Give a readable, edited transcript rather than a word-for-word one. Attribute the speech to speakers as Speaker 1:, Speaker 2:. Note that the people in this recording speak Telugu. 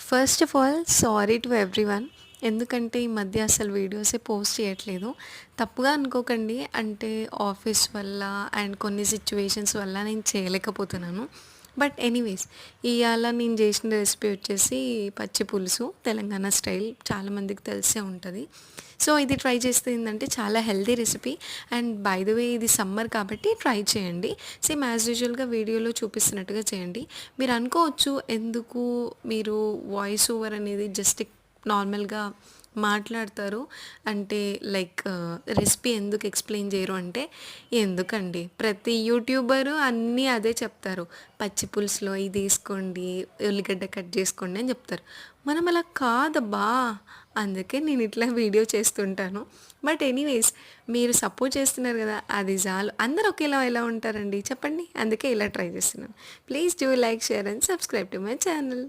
Speaker 1: First of all sorry to everyone. ఎందుకంటే ఈ మధ్య అసలు వీడియోసే పోస్ట్ చేయట్లేదు. తప్పుగా అనుకోకండి. అంటే ఆఫీస్ వల్ల అండ్ కొన్ని సిచ్యువేషన్స్ వల్ల నేను చేయలేకపోతున్నాను. బట్ ఎనీవేస్, ఇవాళ నేను చేసిన రెసిపీ వచ్చేసి పచ్చి పులుసు తెలంగాణ స్టైల్. చాలామందికి తెలిసే ఉంటుంది. సో ఇది ట్రై చేస్తే ఏంటంటే చాలా healthy recipe. And by the way ఇది సమ్మర్ కాబట్టి ట్రై చేయండి. సేమ్ యాజ్ యూజువల్గా వీడియోలో చూపిస్తున్నట్టుగా చేయండి. మీరు అనుకోవచ్చు, ఎందుకు మీరు వాయిస్ ఓవర్ అనేది జస్ట్ నార్మల్గా మాట్లాడతారు అంటే లైక్ రెసిపీ ఎందుకు ఎక్స్ప్లెయిన్ చేయరు అంటే, ఎందుకండి ప్రతి యూట్యూబరు అన్నీ అదే చెప్తారు. పచ్చి పులుసులో ఇది వేసుకోండి, ఉల్లిగడ్డ కట్ చేసుకోండి అని చెప్తారు. మనం అలా కాదబ్బా, అందుకే నేను ఇట్లా వీడియో చేస్తుంటాను. బట్ ఎనీవేస్, మీరు సపోర్ట్ చేస్తున్నారు కదా, అది చాలు. అందరూ ఒకేలా ఎలా ఉంటారండి చెప్పండి. అందుకే ఇలా ట్రై చేస్తున్నాను. Please do like, share and subscribe to my channel.